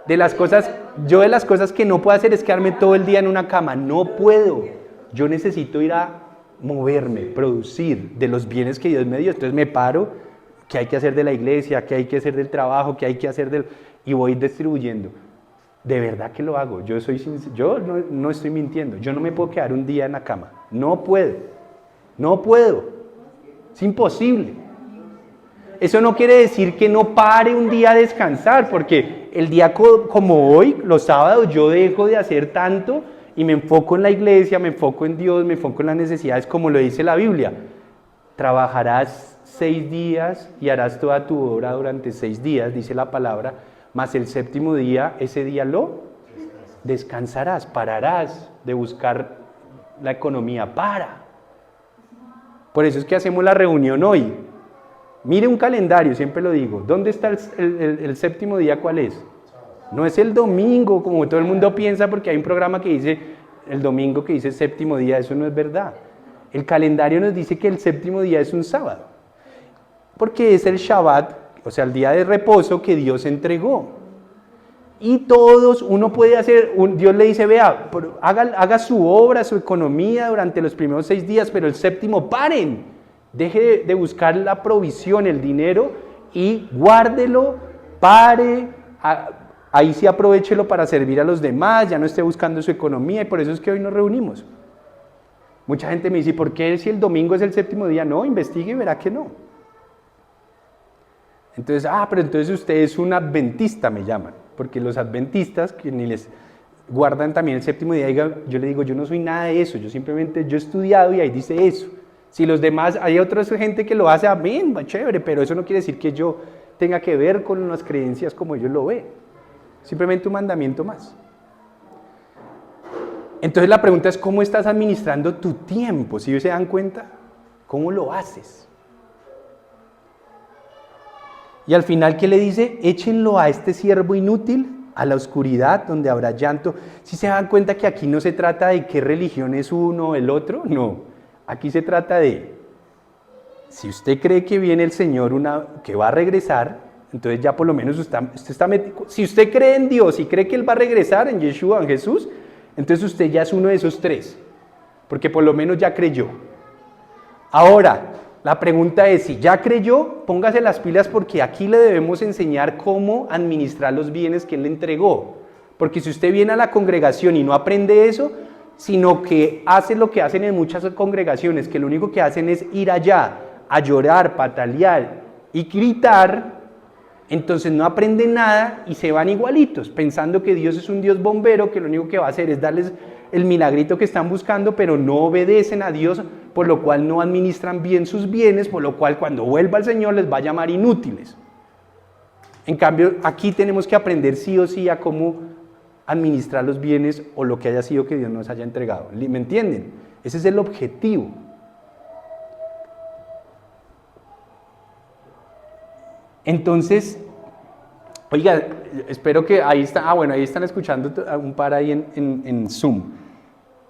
De las cosas que no puedo hacer es quedarme todo el día en una cama, no puedo. Yo necesito ir a moverme, producir de los bienes que Dios me dio. Entonces me paro, qué hay que hacer de la iglesia, qué hay que hacer del trabajo, qué hay que hacer del... Y voy distribuyendo. De verdad que lo hago. Yo no estoy mintiendo. Yo no me puedo quedar un día en la cama. No puedo. Es imposible. Eso no quiere decir que no pare un día a descansar, porque el día como hoy, los sábados, yo dejo de hacer tanto y me enfoco en la iglesia, me enfoco en Dios, me enfoco en las necesidades, como lo dice la Biblia. Trabajarás 6 días y harás toda tu obra durante 6 días, dice la palabra, mas el séptimo día, ese día lo descansarás, pararás de buscar la economía, Por eso es que hacemos la reunión hoy. Mire un calendario, siempre lo digo. ¿Dónde está el séptimo día? ¿Cuál es? No es el domingo, como todo el mundo piensa, porque hay un programa que dice el domingo que dice séptimo día. Eso no es verdad. El calendario nos dice que el séptimo día es un sábado. Porque es el Shabbat, o sea, el día de reposo que Dios entregó. Y todos, uno puede hacer, Dios le dice, vea, haga su obra, su economía durante los primeros 6 días, pero el séptimo paren. Deje de buscar la provisión, el dinero, y guárdelo, pare, ahí sí aprovéchelo para servir a los demás, ya no esté buscando su economía, y por eso es que hoy nos reunimos. Mucha gente me dice, ¿por qué si el domingo es el séptimo día? No, investigue y verá que no. Entonces, pero entonces usted es un adventista, me llaman, porque los adventistas, que ni les guardan también el séptimo día, yo le digo, yo no soy nada de eso, yo he estudiado y ahí dice eso. Si los demás, hay otra gente que lo hace, amén, va chévere, pero eso no quiere decir que yo tenga que ver con las creencias como ellos lo ven. Simplemente un mandamiento más. Entonces la pregunta es, ¿cómo estás administrando tu tiempo? ¿Sí se dan cuenta? ¿Cómo lo haces? Y al final, ¿qué le dice? Échenlo a este siervo inútil, a la oscuridad, donde habrá llanto. ¿Sí se dan cuenta que aquí no se trata de qué religión es uno o el otro? No. Aquí se trata de, si usted cree que viene el Señor, que va a regresar, entonces ya por lo menos usted está metido. Si usted cree en Dios y cree que Él va a regresar, en Yeshua, en Jesús, entonces usted ya es uno de esos 3, porque por lo menos ya creyó. Ahora, la pregunta es, si ya creyó, póngase las pilas, porque aquí le debemos enseñar cómo administrar los bienes que Él le entregó. Porque si usted viene a la congregación y no aprende eso, sino que hace lo que hacen en muchas congregaciones, que lo único que hacen es ir allá a llorar, patalear y gritar, entonces no aprenden nada y se van igualitos, pensando que Dios es un Dios bombero, que lo único que va a hacer es darles el milagrito que están buscando, pero no obedecen a Dios, por lo cual no administran bien sus bienes, por lo cual cuando vuelva el Señor les va a llamar inútiles. En cambio, aquí tenemos que aprender sí o sí a cómo administrar los bienes o lo que haya sido que Dios nos haya entregado. ¿Me entienden? Ese es el objetivo. Entonces, oiga, espero que ahí está, ahí están escuchando un par ahí en Zoom.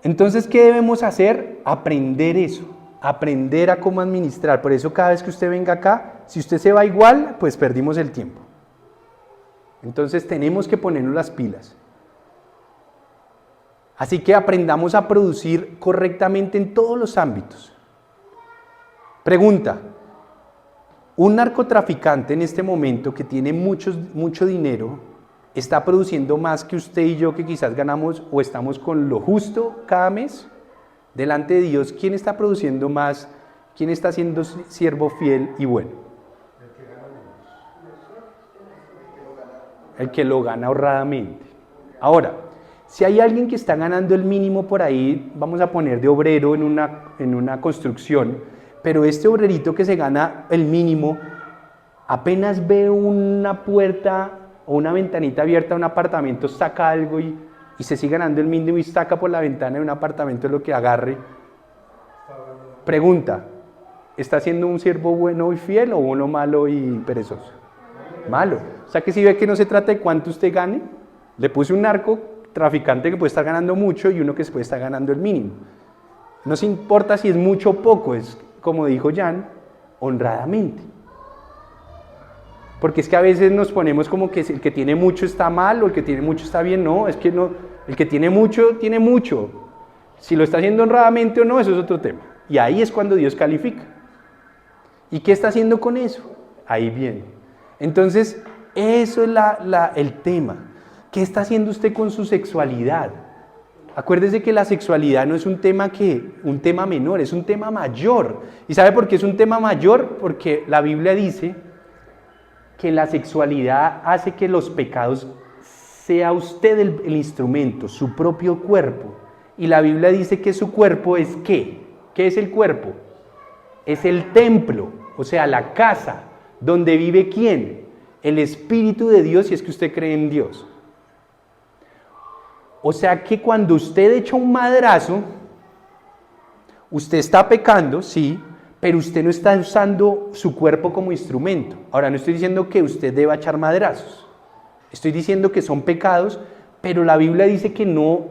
Entonces, ¿qué debemos hacer? Aprender eso, aprender a cómo administrar. Por eso cada vez que usted venga acá, si usted se va igual, pues perdimos el tiempo. Entonces tenemos que ponernos las pilas. Así que aprendamos a producir correctamente en todos los ámbitos. Pregunta, ¿un narcotraficante en este momento que tiene mucho dinero está produciendo más que usted y yo, que quizás ganamos o estamos con lo justo cada mes? Delante de Dios, ¿quién está produciendo más? ¿Quién está siendo siervo fiel y bueno? El que lo gana honradamente. Ahora, si hay alguien que está ganando el mínimo por ahí, vamos a poner de obrero en una construcción, pero este obrerito que se gana el mínimo, apenas ve una puerta o una ventanita abierta a un apartamento, saca algo y se sigue ganando el mínimo y saca por la ventana de un apartamento lo que agarre. Pregunta, ¿está siendo un siervo bueno y fiel o uno malo y perezoso? Malo. O sea que si ve que no se trata de cuánto usted gane, le puse un narcotraficante que puede estar ganando mucho y uno que se puede estar ganando el mínimo. No se importa si es mucho o poco, es como dijo Jan, honradamente. Porque es que a veces nos ponemos como que el que tiene mucho está mal o el que tiene mucho está bien. No, es que no, el que tiene mucho, tiene mucho. Si lo está haciendo honradamente o no, eso es otro tema. Y ahí es cuando Dios califica. ¿Y qué está haciendo con eso? Ahí viene. Entonces, eso es el tema. ¿Qué está haciendo usted con su sexualidad? Acuérdese que la sexualidad no es un tema menor, es un tema mayor. ¿Y sabe por qué es un tema mayor? Porque la Biblia dice que la sexualidad hace que los pecados sea usted el instrumento, su propio cuerpo. Y la Biblia dice que su cuerpo es ¿qué? ¿Qué es el cuerpo? Es el templo, o sea, la casa donde vive ¿quién? El Espíritu de Dios, si es que usted cree en Dios. O sea que cuando usted echa un madrazo, usted está pecando, sí, pero usted no está usando su cuerpo como instrumento. Ahora, no estoy diciendo que usted deba echar madrazos. Estoy diciendo que son pecados, pero la Biblia dice que no,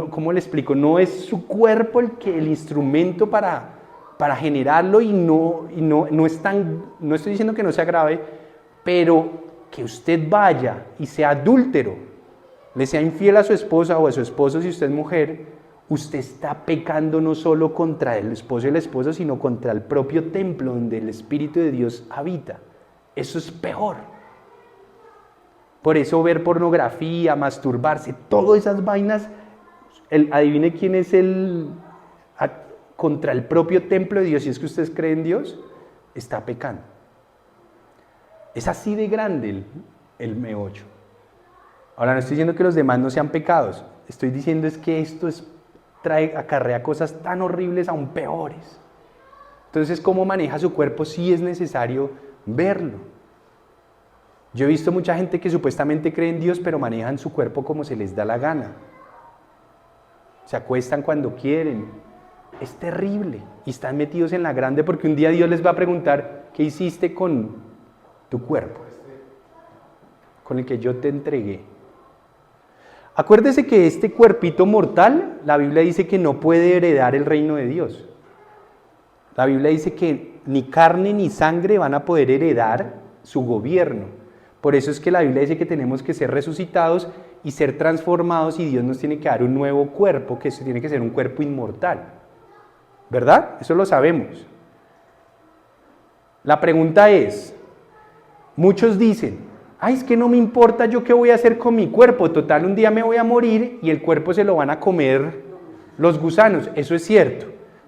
¿cómo le explico? No es su cuerpo el instrumento para generarlo y no estoy diciendo que no sea grave, pero que usted vaya y sea adúltero, le sea infiel a su esposa o a su esposo si usted es mujer, usted está pecando no solo contra el esposo y la esposa, sino contra el propio templo donde el Espíritu de Dios habita. Eso es peor. Por eso ver pornografía, masturbarse, todas esas vainas, adivine quién es contra el propio templo de Dios, si es que ustedes creen en Dios, está pecando. Es así de grande el meollo. Ahora no estoy diciendo que los demás no sean pecados, estoy diciendo es que esto acarrea cosas tan horribles aún peores. Entonces, ¿cómo maneja su cuerpo? Sí es necesario verlo. Yo he visto mucha gente que supuestamente cree en Dios, pero manejan su cuerpo como se les da la gana. Se acuestan cuando quieren. Es terrible. Y están metidos en la grande porque un día Dios les va a preguntar, ¿qué hiciste con tu cuerpo? Con el que yo te entregué. Acuérdese que este cuerpito mortal, la Biblia dice que no puede heredar el reino de Dios. La Biblia dice que ni carne ni sangre van a poder heredar su gobierno. Por eso es que la Biblia dice que tenemos que ser resucitados y ser transformados y Dios nos tiene que dar un nuevo cuerpo, que eso tiene que ser un cuerpo inmortal. ¿Verdad? Eso lo sabemos. La pregunta es, muchos dicen, ay, es que no me importa yo qué voy a hacer con mi cuerpo, total un día me voy a morir y el cuerpo se lo van a comer los gusanos. Eso es cierto.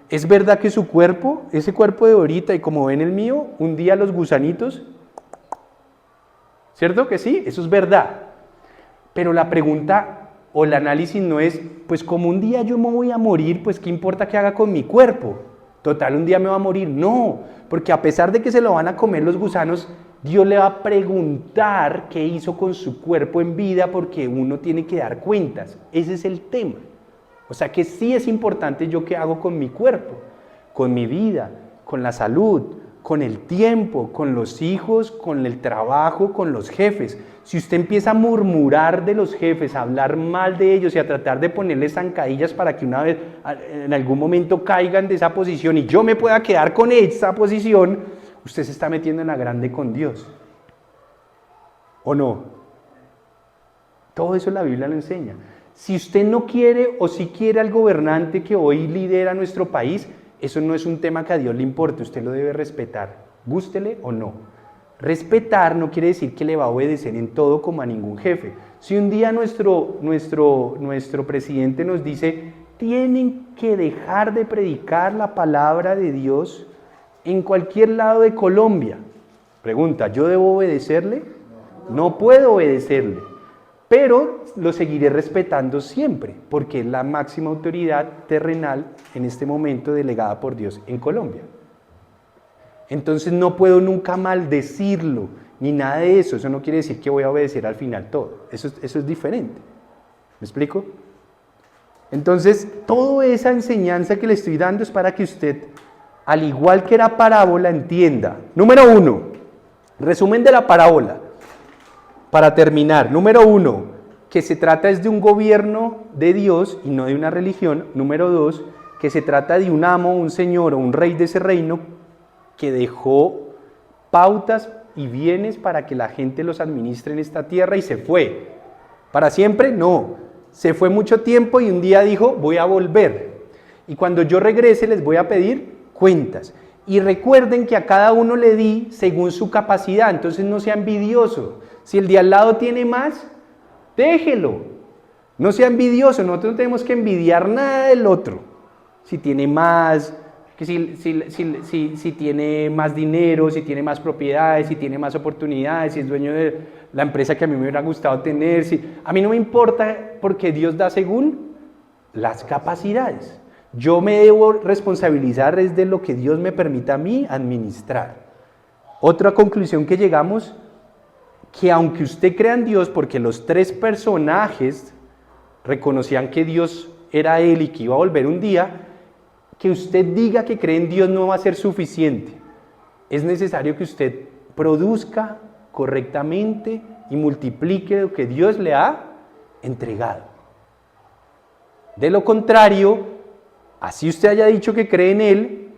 Es verdad que su cuerpo, ese cuerpo de ahorita y como ven el mío, un día los gusanitos, ¿cierto que sí? Eso es verdad. Pero la pregunta o el análisis no es, pues como un día yo me voy a morir, pues qué importa qué haga con mi cuerpo. Total un día me va a morir. No, porque a pesar de que se lo van a comer los gusanos, Dios le va a preguntar qué hizo con su cuerpo en vida porque uno tiene que dar cuentas. Ese es el tema. O sea que sí es importante yo qué hago con mi cuerpo, con mi vida, con la salud, con el tiempo, con los hijos, con el trabajo, con los jefes. Si usted empieza a murmurar de los jefes, a hablar mal de ellos y a tratar de ponerles zancadillas para que una vez, en algún momento caigan de esa posición y yo me pueda quedar con esa posición, usted se está metiendo en la grande con Dios. ¿O no? Todo eso la Biblia lo enseña. Si usted no quiere o si quiere al gobernante que hoy lidera nuestro país, eso no es un tema que a Dios le importe, usted lo debe respetar, gústele o no. Respetar no quiere decir que le va a obedecer en todo como a ningún jefe. Si un día nuestro presidente nos dice, tienen que dejar de predicar la palabra de Dios en cualquier lado de Colombia. Pregunta, ¿yo debo obedecerle? No puedo obedecerle, pero lo seguiré respetando siempre, porque es la máxima autoridad terrenal en este momento delegada por Dios en Colombia. Entonces no puedo nunca maldecirlo, ni nada de eso. Eso no quiere decir que voy a obedecer al final todo. Eso es diferente. ¿Me explico? Entonces, toda esa enseñanza que le estoy dando es para que usted, al igual que la parábola, entienda. Número 1, resumen de la parábola. Para terminar, número 1, que se trata es de un gobierno de Dios y no de una religión. Número 2, que se trata de un amo, un señor o un rey de ese reino que dejó pautas y bienes para que la gente los administre en esta tierra y se fue. ¿Para siempre? No. Se fue mucho tiempo y un día dijo, voy a volver. Y cuando yo regrese les voy a pedir cuentas. Y recuerden que a cada uno le di según su capacidad, entonces no sea envidioso. Si el de al lado tiene más, déjelo. No sea envidioso, nosotros no tenemos que envidiar nada del otro. Si tiene más, que si tiene más dinero, si tiene más propiedades, si tiene más oportunidades, si es dueño de la empresa que a mí me hubiera gustado tener. A mí no me importa porque Dios da según las capacidades. Yo me debo responsabilizar es de lo que Dios me permita a mí administrar. Otra conclusión que llegamos, que aunque usted crea en Dios, porque los 3 personajes reconocían que Dios era Él y que iba a volver un día, que usted diga que cree en Dios no va a ser suficiente. Es necesario que usted produzca correctamente y multiplique lo que Dios le ha entregado. De lo contrario, así usted haya dicho que cree en Él,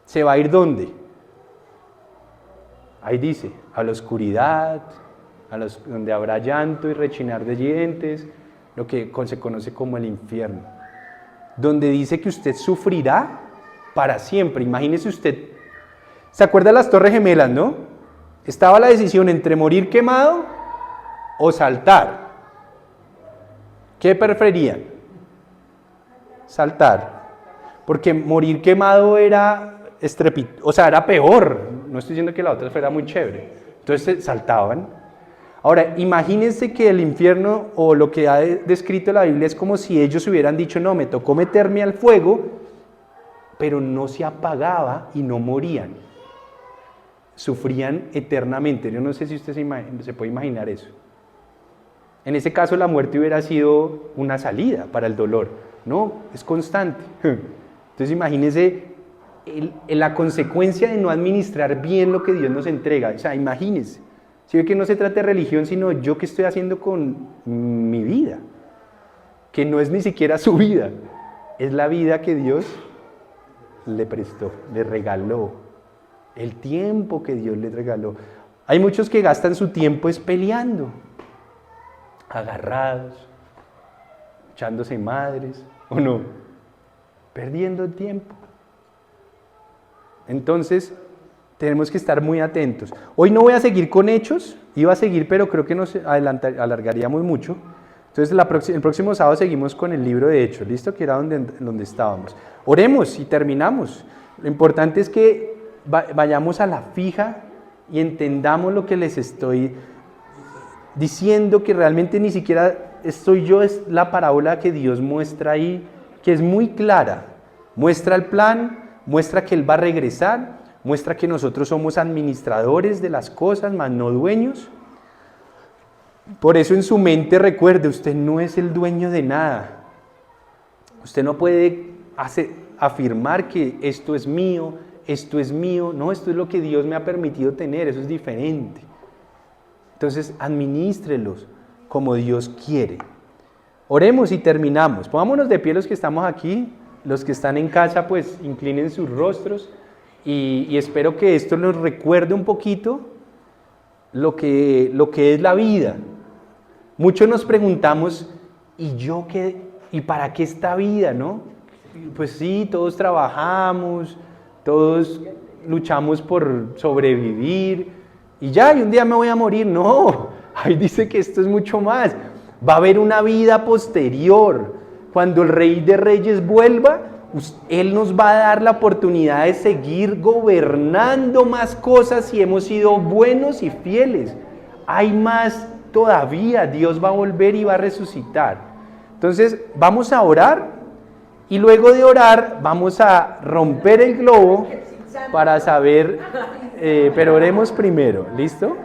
se va a ir ¿dónde? Ahí dice, a la oscuridad, donde habrá llanto y rechinar de dientes, lo que se conoce como el infierno, donde dice que usted sufrirá para siempre. Imagínese usted, ¿se acuerda de las Torres Gemelas, no? Estaba la decisión entre morir quemado o saltar. ¿Qué preferían? Saltar. Porque morir quemado era era peor. No estoy diciendo que la otra fuera muy chévere. Entonces saltaban. Ahora, imagínense que el infierno o lo que ha descrito la Biblia es como si ellos hubieran dicho, no, me tocó meterme al fuego, pero no se apagaba y no morían. Sufrían eternamente. Yo no sé si usted se puede imaginar eso. En ese caso la muerte hubiera sido una salida para el dolor. No, es constante. Entonces imagínense la consecuencia de no administrar bien lo que Dios nos entrega. O sea, imagínense. Si ve que no se trata de religión, sino yo qué estoy haciendo con mi vida, que no es ni siquiera su vida, es la vida que Dios le prestó, le regaló, el tiempo que Dios le regaló. Hay muchos que gastan su tiempo es peleando, agarrados, echándose madres, ¿o no? Perdiendo el tiempo. Entonces, tenemos que estar muy atentos. Hoy no voy a seguir con Hechos, iba a seguir, pero creo que nos alargaríamos mucho. Entonces, el próximo sábado seguimos con el libro de Hechos, ¿listo? Que era donde estábamos. Oremos y terminamos. Lo importante es que vayamos a la fija y entendamos lo que les estoy diciendo, que realmente ni siquiera estoy yo, es la parábola que Dios muestra ahí, que es muy clara. Muestra el plan, muestra que Él va a regresar, muestra que nosotros somos administradores de las cosas, más no dueños. Por eso en su mente recuerde, usted no es el dueño de nada. Usted no puede afirmar que esto es mío. No, esto es lo que Dios me ha permitido tener, eso es diferente. Entonces, administrelos como Dios quiere. Oremos y terminamos. Pongámonos de pie los que estamos aquí, los que están en casa, pues inclinen sus rostros. Y espero que esto nos recuerde un poquito lo que es la vida. Muchos nos preguntamos, ¿y yo qué? ¿Y para qué esta vida, no? Pues sí, todos trabajamos, todos luchamos por sobrevivir, y un día me voy a morir. No, ahí dice que esto es mucho más. Va a haber una vida posterior. Cuando el Rey de Reyes vuelva, Él nos va a dar la oportunidad de seguir gobernando más cosas si hemos sido buenos y fieles. Hay más todavía, Dios va a volver y va a resucitar. Entonces vamos a orar y luego de orar vamos a romper el globo para saber, pero oremos primero, ¿listo?